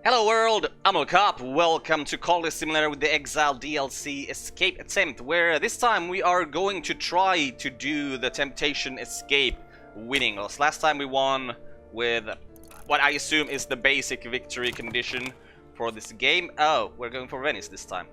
Hello world, I'm Carp. Welcome to Cultist Simulator with the Exile DLC escape attempt, where this time we are going to try to do the temptation escape winning. Last time we won with what I assume is the basic victory condition for this game. Oh, we're going for Venice this time.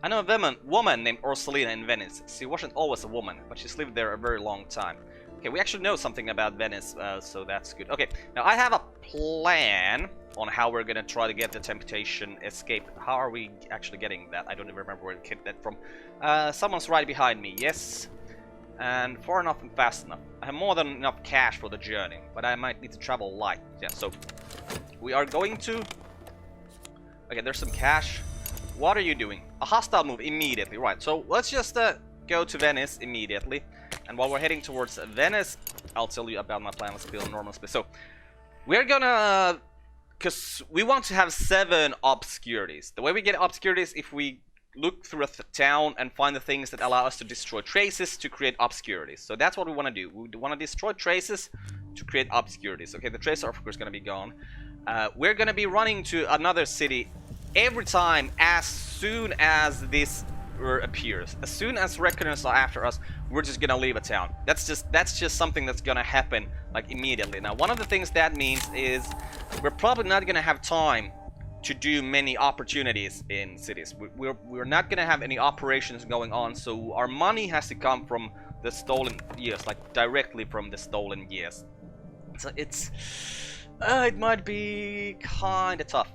I know a woman named Ursulina in Venice. She wasn't always a woman, but she's lived there a very long time. Okay, we actually know something about Venice, so that's good. Okay, now I have a plan on how we're gonna try to get the temptation escape. How are we actually getting that? I don't even remember where to get that from. Someone's right behind me, yes. And far enough and fast enough. I have more than enough cash for the journey, but I might need to travel light. Yeah, so we are going to... Okay, there's some cash. What are you doing? A hostile move immediately, right. So let's just go to Venice immediately. And while we're heading towards Venice, I'll tell you about my plan. Let's build a normal space. So we're gonna... because we want to have 7 obscurities. The way we get obscurities, if we look through a town and find the things that allow us to destroy traces to create obscurities. So that's what we want to do. We want to destroy traces to create obscurities. Okay, the traces are of course going to be gone. We're going to be running to another city every time as soon as this appears. As soon as reckoners are after us, we're just gonna leave a town. That's just something that's gonna happen like immediately. Now, one of the things that means is we're probably not gonna have time to do many opportunities in cities. We're not gonna have any operations going on, so our money has to come from the stolen years, like directly from the stolen years. So it might be kinda tough.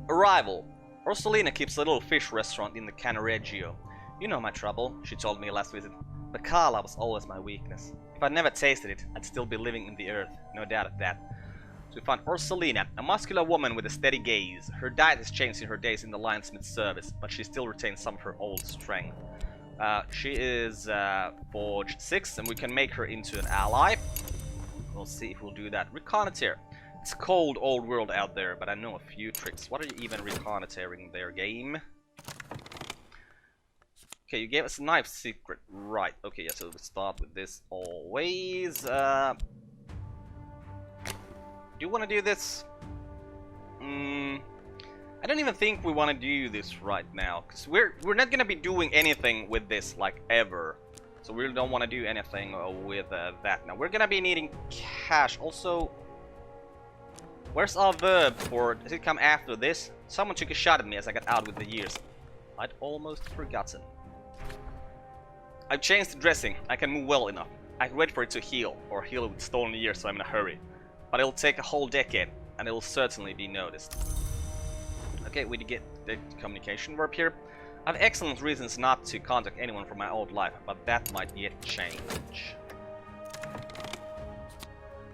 Arrival. Ursulina keeps a little fish restaurant in the Cannaregio. You know my trouble, she told me last visit. But Carla was always my weakness. If I'd never tasted it, I'd still be living in the earth, no doubt of that. So we found Ursulina, a muscular woman with a steady gaze. Her diet has changed in her days in the lionsmith service, but she still retains some of her old strength. She is Forge 6, and we can make her into an ally. We'll see if we'll do that. Reconnoiter. It's cold old world out there, but I know a few tricks. What are you even reconnoitering there, game? Okay, you gave us a knife secret. Right, okay, yeah, so we start with this always. Do you want to do this? I don't even think we want to do this right now, because we're not going to be doing anything with this, like, ever. So we really don't want to do anything with that. Now, we're going to be needing cash. Also... where's our verb for... does it come after this? Someone took a shot at me as I got out with the years. I'd almost forgotten. I've changed the dressing. I can move well enough. I can wait for it to heal, or heal with stolen years, so I'm in a hurry. But it'll take a whole decade, and it'll certainly be noticed. Okay, we get the communication verb here. I have excellent reasons not to contact anyone from my old life, but that might yet change.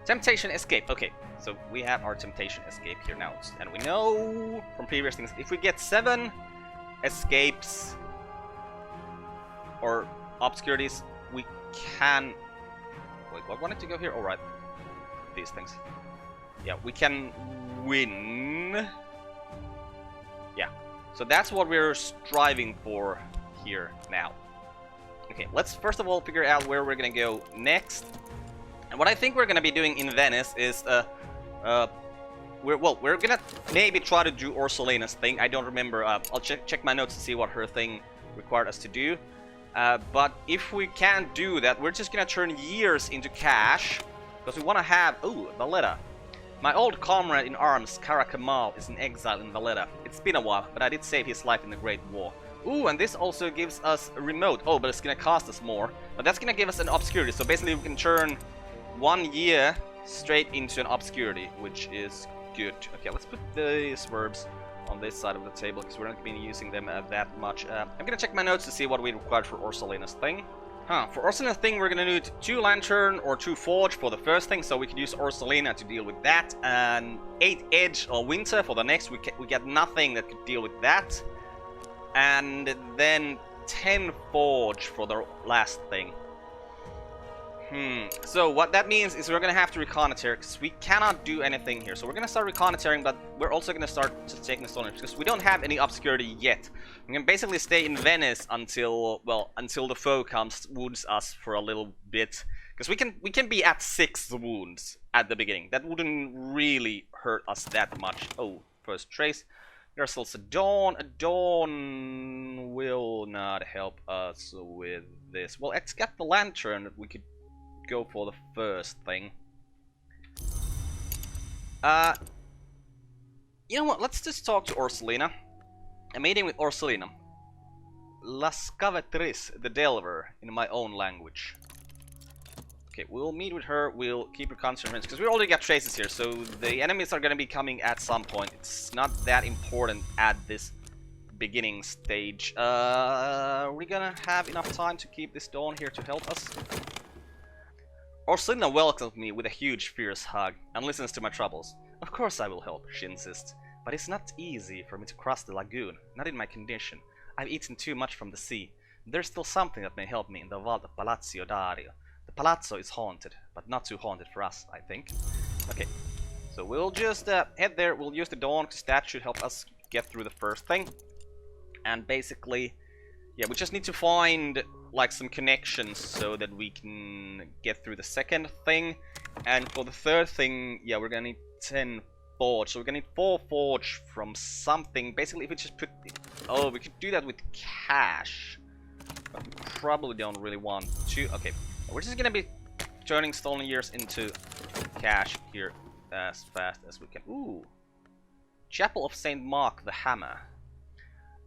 Temptation escape. Okay. So we have our temptation escape here now, and we know from previous things, if we get 7 escapes or obscurities, we can... wait, I wanted to go here? Alright. These things. Yeah, we can win. Yeah. So that's what we're striving for here now. Okay, let's first of all figure out where we're gonna go next. And what I think we're gonna be doing in Venice is we're gonna maybe try to do Ursulina's thing. I don't remember. I'll check my notes to see what her thing required us to do. But if we can't do that, we're just gonna turn years into cash, because we want to have... ooh, Valletta. My old comrade in arms, Kara Kamal, is in exile in Valletta. It's been a while, but I did save his life in the Great War. Ooh, and this also gives us a remote. Oh, but it's gonna cost us more. But that's gonna give us an obscurity. So basically, we can turn 1 year straight into an obscurity, which is good. Okay, let's put these verbs on this side of the table, because we're not going to be using them that much. I'm going to check my notes to see what we required for Ursulina's thing. For Ursulina's thing, we're going to need 2 lantern or 2 forge for the first thing, so we could use Ursulina to deal with that, and 8 edge or winter for the next. We get nothing that could deal with that, and then 10 forge for the last thing. So what that means is we're gonna have to reconnoiter, because we cannot do anything here. So we're gonna start reconnoitering, but we're also gonna start just taking stolen, because we don't have any obscurity yet. We can basically stay in Venice until, well, until the foe comes, wounds us for a little bit. Because we can be at 6 wounds at the beginning. That wouldn't really hurt us that much. Oh, first trace. There's also Dawn. A Dawn will not help us with this. Well, let's get the lantern. We could go for the first thing. You know what? Let's just talk to Ursulina. A meeting with Ursulina. La Scavetris, the Delver, in my own language. Okay, we'll meet with her, we'll keep her constant because we already got traces here, so the enemies are gonna be coming at some point. It's not that important at this beginning stage. Are we gonna have enough time to keep this Dawn here to help us? Ursulina welcomes me with a huge, fierce hug and listens to my troubles. Of course I will help, she insists, but it's not easy for me to cross the lagoon, not in my condition. I've eaten too much from the sea. There's still something that may help me in the vault of Palazzo Dario. The palazzo is haunted, but not too haunted for us, I think. Okay, so we'll just head there. We'll use the Dawn, because that should help us get through the first thing. And basically, yeah, we just need to find like some connections so that we can get through the second thing. And for the third thing, yeah, we're gonna need 10 forge. So we're gonna need 4 forge from something. Basically, if we just put... Oh, we could do that with cash. But we probably don't really want to. Okay. We're just gonna be turning stolen years into cash here as fast as we can. Ooh! Chapel of Saint Mark the Hammer.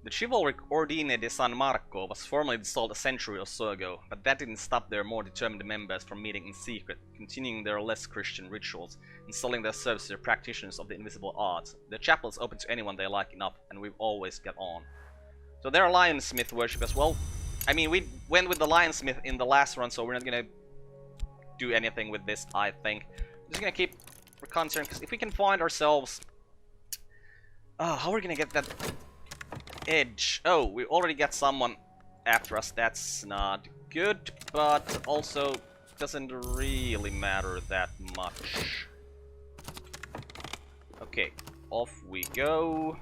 The chivalric Ordine de San Marco was formally dissolved a century or so ago, but that didn't stop their more determined members from meeting in secret, continuing their less Christian rituals, and selling their services to practitioners of the invisible arts. The chapel is open to anyone they like enough, and we've always got on. So they're Lionsmith worship as well. I mean, we went with the Lionsmith in the last run, so we're not gonna do anything with this, I think. We're just gonna keep reconsidering, because if we can find ourselves... how are we gonna get that edge? Oh, we already got someone after us. That's not good, but also doesn't really matter that much. Okay, off we go.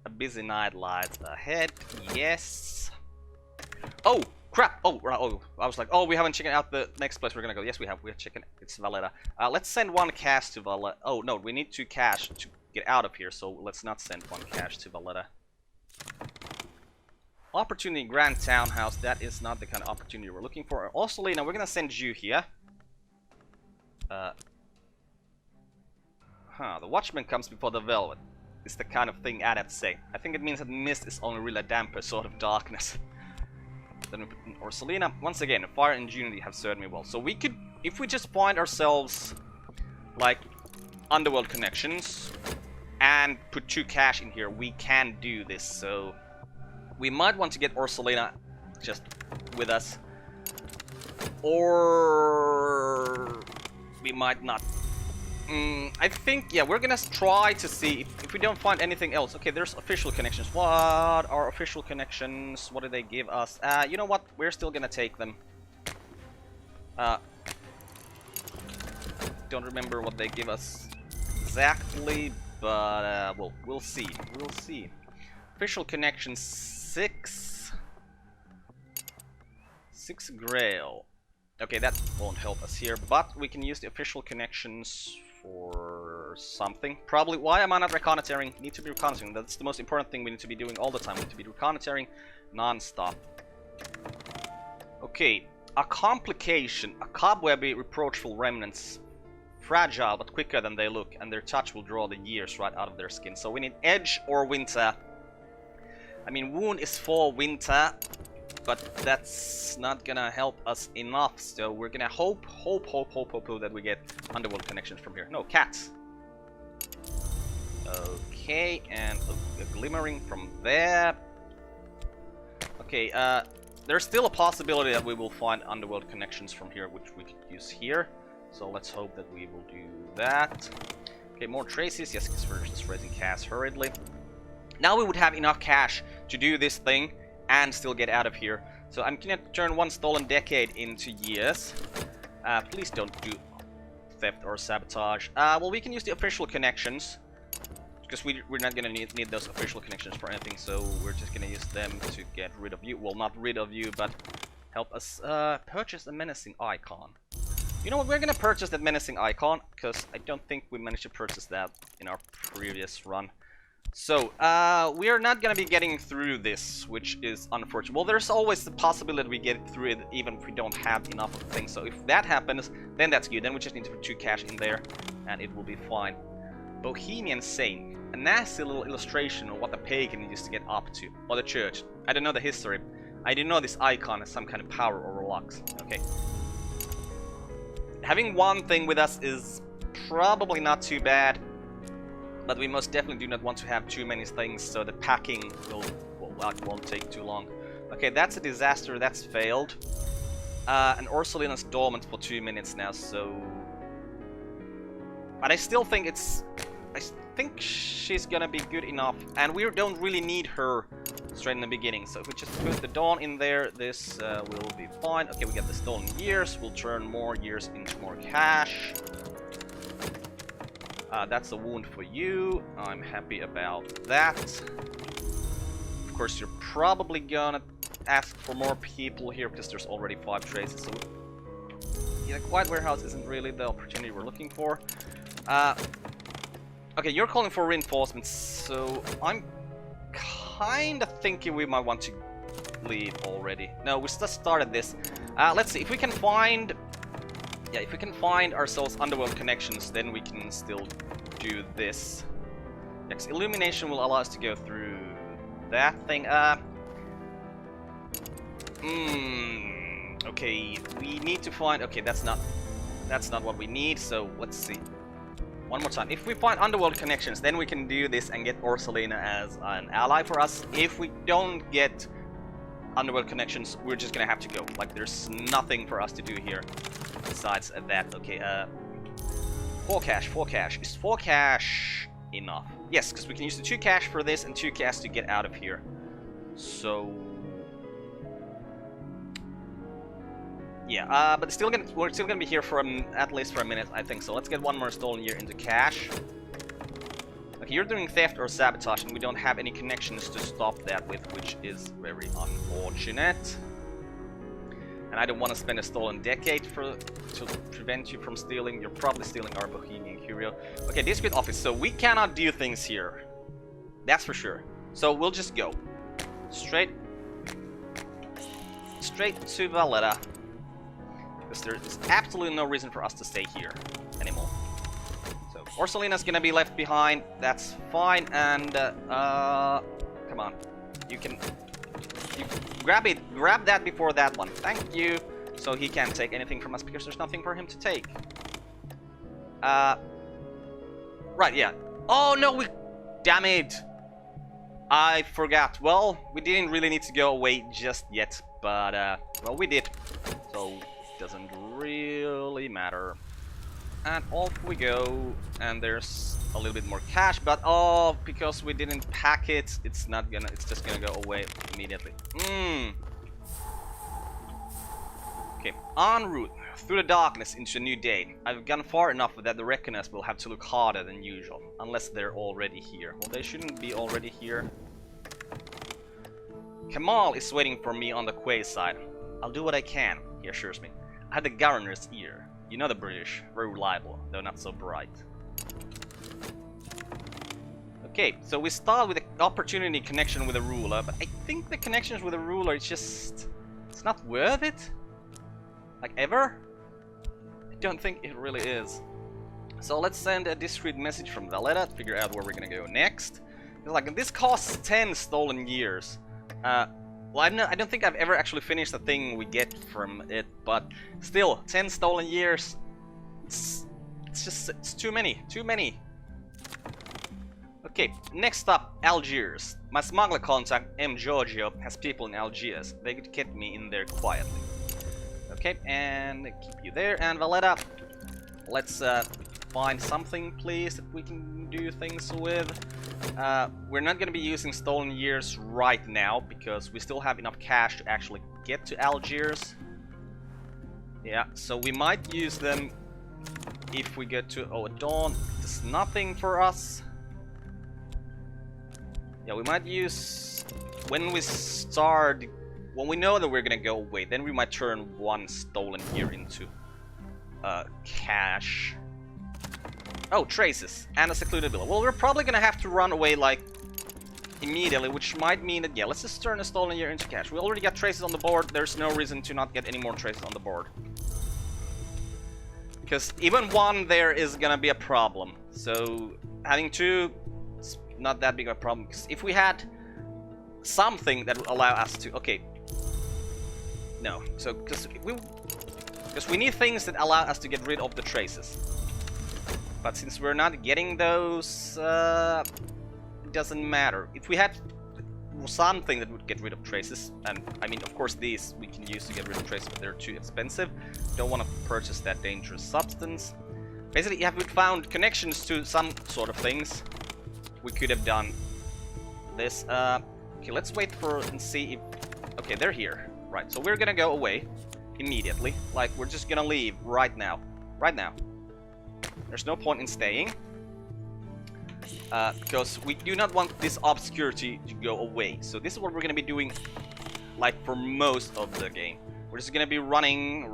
A busy night lies ahead, yes. Oh, crap! Oh, I was like, oh, we haven't checked out the next place we're gonna go. Yes, we have. We're checking. It's Valletta. Let's send 1 cash to Valletta. Oh, no, we need 2 cash to get out of here, so let's not send 1 cash to Valletta. Opportunity Grand Townhouse. That is not the kind of opportunity we're looking for. Also, Lena, we're gonna send you here. The Watchman comes before the Velvet. It's the kind of thing adepts say. I think it means that mist is only really a damper sort of darkness. Then we put in Ursulina. Once again, fire and unity have served me well. So we could, if we just find ourselves like underworld connections and put 2 cash in here, we can do this. So we might want to get Ursulina just with us, or we might not. I think, yeah, we're gonna try to see if we don't find anything else. Okay, there's official connections. What are official connections? What do they give us? You know what? We're still gonna take them. Don't remember what they give us exactly, but well, we'll see. We'll see. Official connections 6 Grail. Okay, that won't help us here, but we can use the official connections for something. Probably. Why am I not reconnoitering? Need to be reconnoitering. That's the most important thing we need to be doing all the time. We need to be reconnoitering non-stop. Okay, a complication. A cobwebby, reproachful remnants. Fragile, but quicker than they look, and their touch will draw the years right out of their skin. So we need edge or winter. I mean, wound is for winter, but that's not gonna help us enough, so we're gonna hope that we get underworld connections from here. No, cats. Okay, and a glimmering from there. Okay, there's still a possibility that we will find underworld connections from here, which we could use here. So let's hope that we will do that. Okay, more traces. Yes, because we're just raising cash hurriedly. Now we would have enough cash to do this thing and still get out of here. So I'm gonna turn 1 stolen decade into years. Please don't do theft or sabotage. Well, we can use the official connections, because we're not gonna need those official connections for anything, so we're just gonna use them to get rid of you. Well, not rid of you, but help us purchase a menacing icon. You know what, we're gonna purchase that menacing icon, because I don't think we managed to purchase that in our previous run. So, we are not gonna be getting through this, which is unfortunate. Well, there's always the possibility we get through it even if we don't have enough of things. So if that happens, then that's good. Then we just need to put 2 cash in there, and it will be fine. Bohemian Saint. A nasty little illustration of what the pagan used to get up to. Or the church. I don't know the history. I do know this icon has some kind of power or lux. Okay. Having one thing with us is probably not too bad. But we most definitely do not want to have too many things, so the packing won't take too long. Okay, that's a disaster, that's failed. And Ursulina's dormant for 2 minutes now, so... But I still think it's... I think she's gonna be good enough, and we don't really need her straight in the beginning. So if we just put the Dawn in there, this will be fine. Okay, we get the stolen years, we'll turn more years into more cash. That's a wound for you. I'm happy about that. Of course, you're probably gonna ask for more people here because there's already 5 traces. So, yeah, the Quiet Warehouse isn't really the opportunity we're looking for. Okay, you're calling for reinforcements, so I'm kind of thinking we might want to leave already. No, we just started this. Let's see if we can find. Yeah, if we can find ourselves underworld connections, then we can still do this. Next, illumination will allow us to go through that thing. Okay, we need to find. Okay, that's not what we need. So let's see. One more time. If we find underworld connections, then we can do this and get Ursulina as an ally for us. If we don't get underworld connections, we're just gonna have to go. Like, there's nothing for us to do here besides that. Okay, 4 cash, 4 cash. Is 4 cash enough? Yes, because we can use the 2 cash for this and 2 cash to get out of here. So... yeah, but we're still gonna be here for at least for a minute, I think. So let's get 1 more stolen year into cash. Okay, you're doing theft or sabotage, and we don't have any connections to stop that with, which is very unfortunate. And I don't want to spend a stolen decade to prevent you from stealing. You're probably stealing our Bohemian Curio. Okay, dispute office. So we cannot do things here. That's for sure. So we'll just go straight to Valletta. Because there is absolutely no reason for us to stay here anymore. So Ursulina's gonna be left behind. That's fine. And come on, you grab that before that one. Thank you. So he can't take anything from us because there's nothing for him to take. Right, yeah. Oh no, damn it. I forgot. Well, we didn't really need to go away just yet, but well, we did. So doesn't really matter. And off we go, and there's a little bit more cash, but oh, because we didn't pack it, it's just gonna go away immediately. Okay, en route through the darkness into a new day. I've gone far enough that the reckoners will have to look harder than usual, unless they're already here. Well, they shouldn't be already here. Kamal is waiting for me on the quay side. I'll do what I can, he assures me. I had the governor's ear. You know the British, very reliable, though not so bright. Okay, so we start with the opportunity connection with the ruler, but I think the connections with the ruler is just... it's not worth it? Like, ever? I don't think it really is. So let's send a discreet message from Valletta to figure out where we're gonna go next. Like, this costs 10 stolen years. Well, I don't think I've ever actually finished the thing we get from it, but still, 10 stolen years, it's too many, Okay, next up, Algiers. My smuggler contact, M. Giorgio, has people in Algiers. They could get me in there quietly. Okay, and keep you there, and Valletta, let's find something, please, that we can do things with. We're not going to be using stolen years right now because we still have enough cash to actually get to Algiers. Yeah, so we might use them if we get to Dawn. There's nothing for us. Yeah, we might use when we start. When we know that we're gonna go away, then we might turn 1 stolen year into cash. Oh, traces and a secluded villa. Well, we're probably gonna have to run away like immediately, which might mean that, yeah, let's just turn a stolen year into cash. We already got traces on the board, there's no reason to not get any more traces on the board. Because even one there is gonna be a problem. So having two, it's not that big of a problem. Because if we had something that would allow us to, okay, no, so because we need things that allow us to get rid of the traces. But since we're not getting those, it doesn't matter. If we had something that would get rid of traces, and I mean, of course, these we can use to get rid of traces, but they're too expensive. Don't want to purchase that dangerous substance. Basically, if we found connections to some sort of things, we could have done this. Okay, let's wait for and see if. Okay, they're here. Right, so we're gonna go away immediately. Like, we're just gonna leave right now. Right now. There's no point in staying. Because we do not want this obscurity to go away. So this is what we're gonna be doing, like, for most of the game. We're just gonna be running.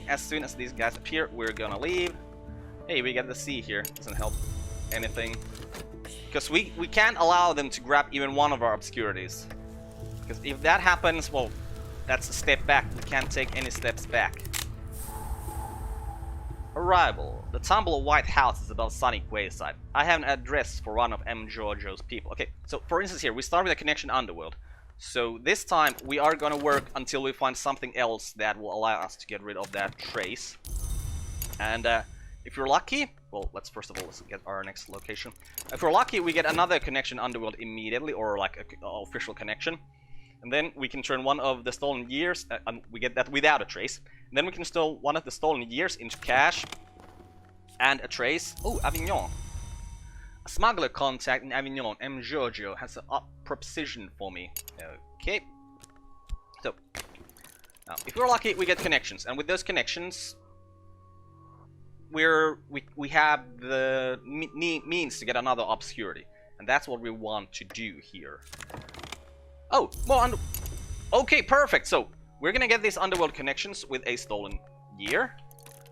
As soon as these guys appear, we're gonna leave. Hey, we got the sea here. Doesn't help anything. Because we can't allow them to grab even one of our obscurities. Because if that happens, well, that's a step back. We can't take any steps back. Arrival. The tumble of white houses above sunny Quayside. I have an address for one of M. Giorgio's people. Okay, so for instance here, we start with a connection underworld. So this time we are gonna work until we find something else that will allow us to get rid of that trace. And if you're lucky, well, let's first of all let's get our next location. If we're lucky, we get another connection underworld immediately, or like an official connection. And then we can turn one of the stolen years, and we get that without a trace. And then we can steal one of the stolen years into cash and a trace. Oh, Avignon. A smuggler contact in Avignon, M. Giorgio, has a proposition for me. Okay. So, now, if we're lucky, we get connections. And with those connections, we have the means to get another obscurity. And that's what we want to do here. Oh, more okay, perfect. So we're gonna get these underworld connections with a stolen year.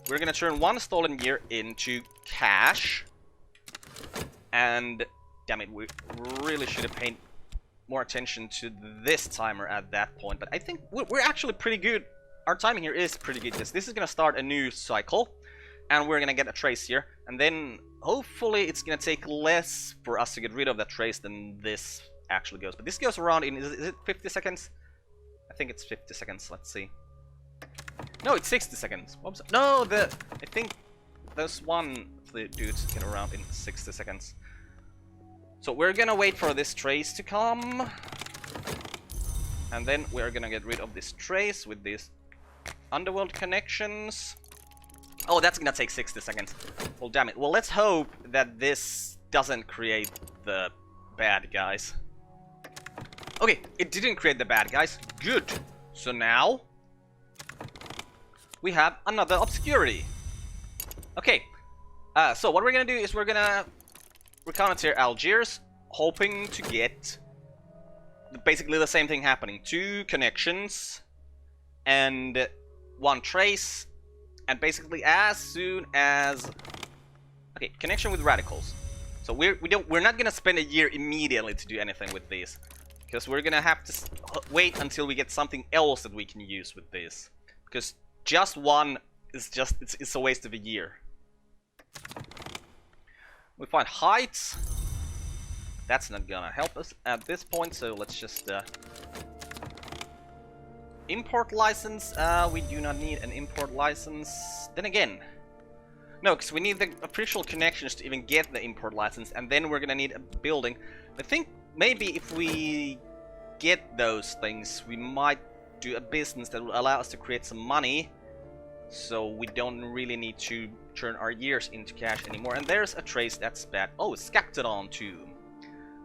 We're gonna turn one stolen year into cash. And damn it, we really should have paid more attention to this timer at that point. But I think we're actually pretty good. Our timing here is pretty good. This is gonna start a new cycle, and we're gonna get a trace here. And then hopefully it's gonna take less for us to get rid of that trace than this actually goes. But this goes around in, is it 50 seconds? I think it's 50 seconds. Let's see. No, it's 60 seconds. Whoops. No, I think those one dudes get around in 60 seconds. So we're gonna wait for this trace to come, and then we're gonna get rid of this trace with these underworld connections. Oh, that's gonna take 60 seconds. Well, damn it. Well, let's hope that this doesn't create the bad guys. Okay, it didn't create the bad guys. Good. So now we have another obscurity. Okay. So what we're gonna do is we're gonna reconnoiter Algiers, hoping to get basically the same thing happening. 2 connections and 1 trace, and basically as soon as connection with radicals. So we're not gonna spend a year immediately to do anything with these, because we're gonna have to wait until we get something else that we can use with this. Because just one is it's a waste of a year. We find heights. That's not gonna help us at this point, so let's just import license. We do not need an import license. Then again, no, because we need the official connections to even get the import license, and then we're gonna need a building. I think maybe if we get those things, we might do a business that will allow us to create some money, so we don't really need to turn our years into cash anymore. And there's a trace that's bad. Oh, Scaptodon too.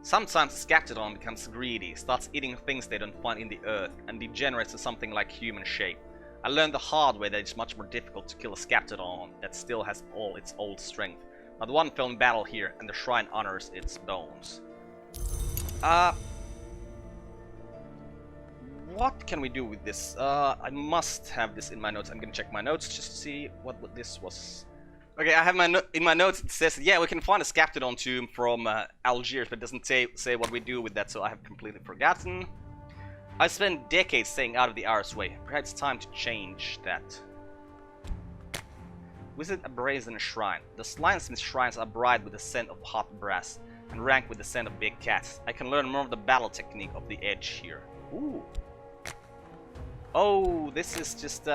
Sometimes Scaptodon becomes greedy, starts eating things they don't find in the earth, and degenerates to something like human shape. I learned the hard way that it's much more difficult to kill a Scaptodon that still has all its old strength. But one fell in battle here, and the shrine honors its bones. What can we do with this? I must have this in my notes. I'm gonna check my notes just to see what this was. Okay, I have in my notes it says, yeah, we can find a Scaptodon tomb from Algiers, but it doesn't say what we do with that, so I have completely forgotten. I spent decades staying out of the Ar's way. Perhaps it's time to change that. Visit a brazen shrine. The slinesmith shrines are bright with the scent of hot brass and rank with the scent of big cats. I can learn more of the battle technique of the edge here. Ooh. Oh, this is just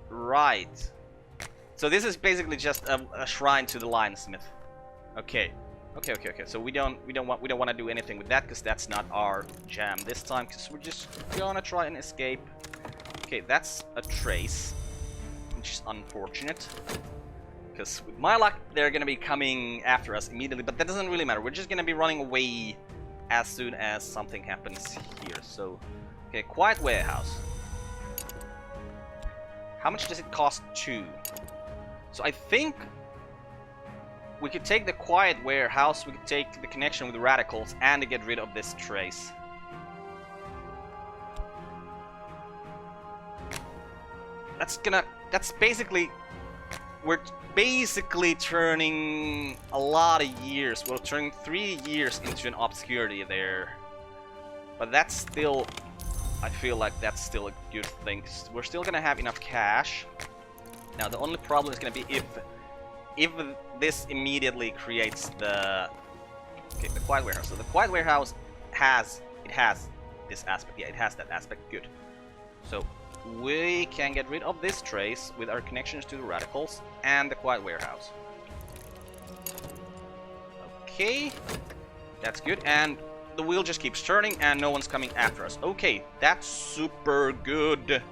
right. So this is basically just a shrine to the linesmith. Okay. Okay. So we don't want to do anything with that because that's not our jam this time. Because we're just gonna try and escape. Okay, that's a trace, which is unfortunate. Because with my luck, they're gonna be coming after us immediately. But that doesn't really matter. We're just gonna be running away as soon as something happens here. So, okay, quiet warehouse. How much does it cost to? So I think we could take the quiet warehouse, we could take the connection with the radicals, and to get rid of this trace. That's basically, we're basically turning a lot of years, we're turning 3 years into an obscurity there. But that's still, I feel like that's still a good thing, 'cause we're still gonna have enough cash. Now the only problem is going to be if this immediately creates the quiet warehouse. So the quiet warehouse has this aspect. Yeah, it has that aspect. Good. So we can get rid of this trace with our connections to the radicals and the quiet warehouse. Okay, that's good. And the wheel just keeps turning and no one's coming after us. Okay, that's super good.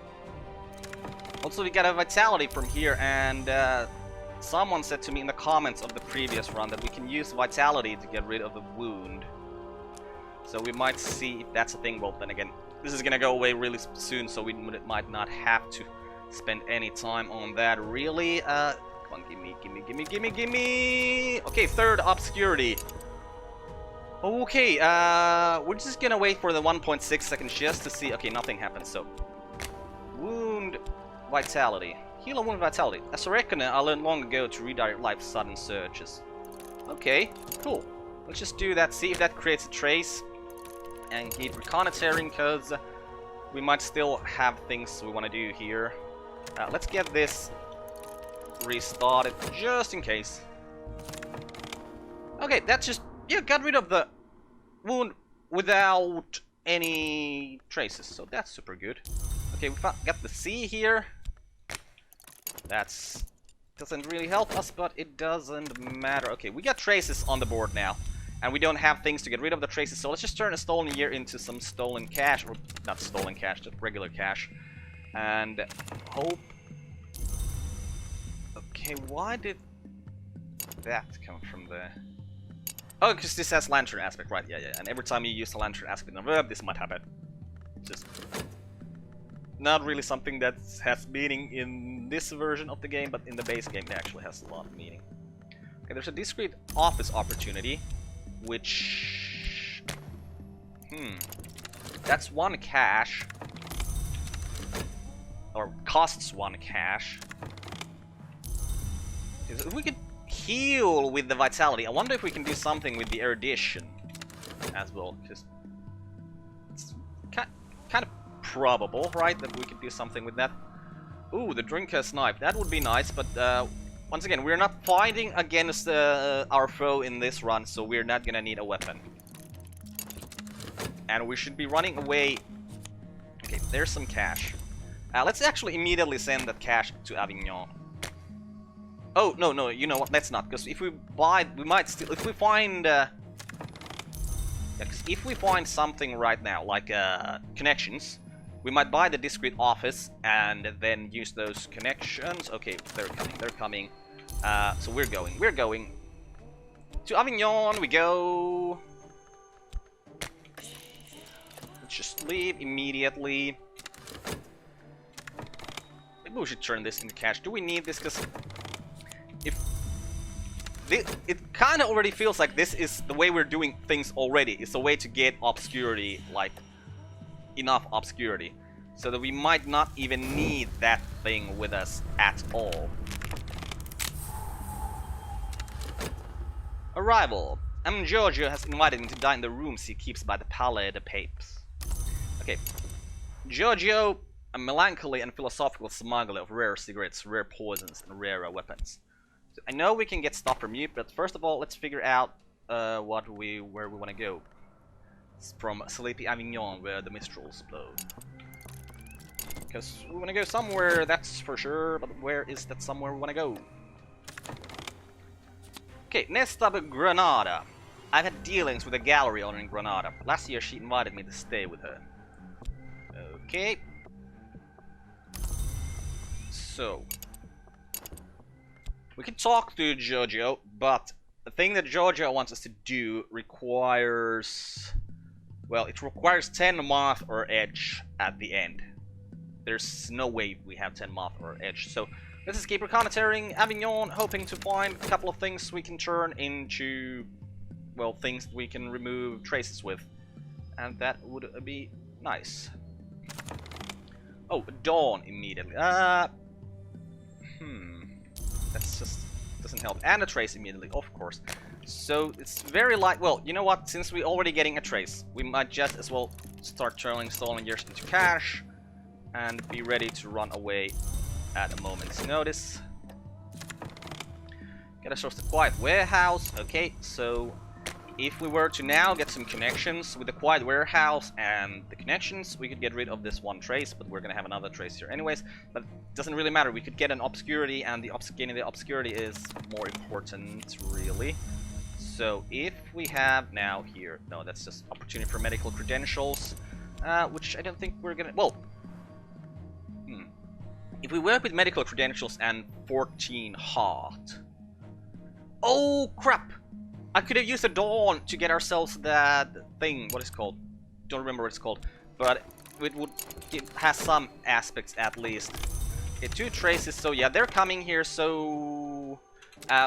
Also, we got a vitality from here, and someone said to me in the comments of the previous run that we can use vitality to get rid of a wound. So we might see if that's a thing. Well, then again, this is gonna go away really soon, so we might not have to spend any time on that, really. Come on, gimme. Okay, third obscurity. Okay, we're just gonna wait for the 1.6 seconds just to see. Okay, nothing happens, so wound. Vitality. Heal a wound vitality. As a reckoner, I learned long ago to redirect life's sudden surges. Okay, cool. Let's just do that, see if that creates a trace. And keep reconnoitering, because we might still have things we want to do here. Let's get this restarted, just in case. Okay, that's just... yeah, got rid of the wound without any traces, so that's super good. Okay, we got the C here. That's doesn't really help us, but it doesn't matter. Okay, we got traces on the board now, and we don't have things to get rid of the traces, so let's just turn a stolen year into some stolen cash, or not stolen cash, just regular cash, and hope. Okay, why did that come from there? Oh, because this has lantern aspect, right? Yeah, and every time you use the lantern aspect, this might happen. Just not really something that has meaning in this version of the game, but in the base game it actually has a lot of meaning. Okay, there's a discrete office opportunity, which... that's 1 cash. Or costs 1 cash. If we could heal with the vitality, I wonder if we can do something with the erudition as well, because it's kind of probable, right, that we could do something with that. Ooh, the drinker's knife. That would be nice, but once again, we're not fighting against our foe in this run, so we're not gonna need a weapon. And we should be running away. Okay, there's some cash. Let's actually immediately send that cash to Avignon. Oh, no, you know what, let's not, because if we buy, we might still, if we find... yeah, 'cause if we find something right now, like connections, we might buy the discrete office and then use those connections. Okay, they're coming. So we're going. To Avignon we go. Let's just leave immediately. Maybe we should turn this into cash. Do we need this? Because it kind of already feels like this is the way we're doing things already. It's a way to get obscurity, like enough obscurity, so that we might not even need that thing with us at all. Arrival. Giorgio has invited me to dine in the rooms he keeps by the Palais de Papes. Okay. Giorgio, a melancholy and philosophical smuggler of rare cigarettes, rare poisons, and rarer weapons. So I know we can get stuff from you, but first of all, let's figure out where we want to go. It's from Sleepy Avignon, where the Mistrals blow. Because we want to go somewhere, that's for sure, but where is that somewhere we want to go? Okay, next up, Granada. I've had dealings with a gallery owner in Granada. Last year she invited me to stay with her. Okay. So. We can talk to Giorgio, but the thing that Giorgio wants us to do requires... Well, it requires 10 moth or edge at the end. There's no way we have 10 moth or edge, so let's keep reconnoitering Avignon, hoping to find a couple of things we can turn into, well, things we can remove traces with. And that would be nice. Oh, dawn immediately. That's just doesn't help. And a trace immediately, of course. So it's very light. Well, you know what? Since we're already getting a trace, we might just as well start turning stolen gears into cash and be ready to run away at a moment's notice. Get ourselves the quiet warehouse. Okay, so if we were to now get some connections with the quiet warehouse and the connections, we could get rid of this one trace, but we're gonna have another trace here anyways. But it doesn't really matter. We could get an obscurity, and getting the obscurity is more important, really. So if we have now here, no, that's just opportunity for medical credentials, which I don't think we're gonna. Well. If we work with medical credentials and 14 heart... Oh, crap! I could have used a dawn to get ourselves that thing. What is it called? Don't remember what it's called. But it has some aspects at least. Okay, 2 traces, so yeah, they're coming here, so...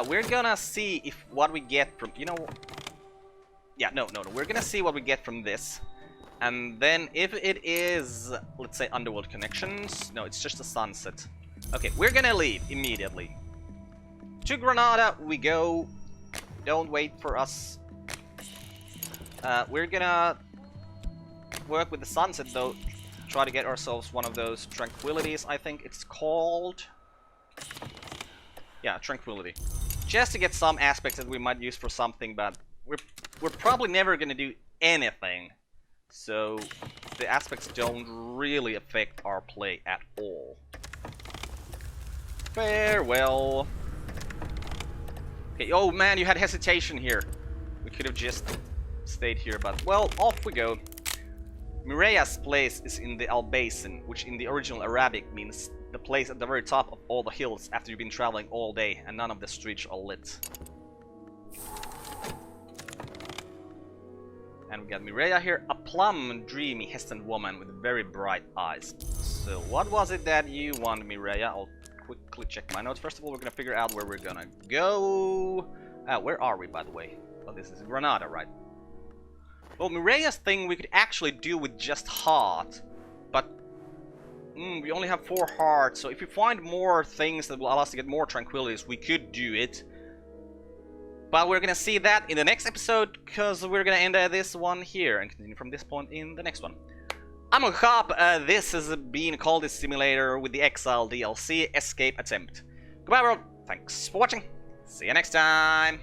we're gonna see if what we get from... You know... Yeah, no. We're gonna see what we get from this. And then if it is, let's say, underworld connections, no, it's just a sunset. Okay, we're gonna leave immediately. To Granada we go. Don't wait for us. We're gonna work with the sunset though. Try to get ourselves one of those tranquilities, I think it's called. Yeah, tranquility. Just to get some aspects that we might use for something, but we're probably never gonna do anything. So, the aspects don't really affect our play at all. Farewell. Okay, oh man, you had hesitation here. We could have just stayed here, but well, off we go. Mireya's place is in the Albasan, which in the original Arabic means the place at the very top of all the hills after you've been traveling all day and none of the streets are lit. And we got Mireya here, a plum, dreamy, hesitant woman with very bright eyes. So what was it that you wanted, Mireya? I'll quickly check my notes. First of all, we're gonna figure out where we're gonna go. Where are we, by the way? Well, this is Granada, right? Well, Mireya's thing we could actually do with just heart, but we only have 4 hearts. So if we find more things that will allow us to get more tranquilities, we could do it. But we're gonna see that in the next episode, because we're gonna end this one here and continue from this point in the next one. I'm Carp. This has been Cultist Simulator with the Exile DLC Escape Attempt. Goodbye, world. Thanks for watching. See you next time.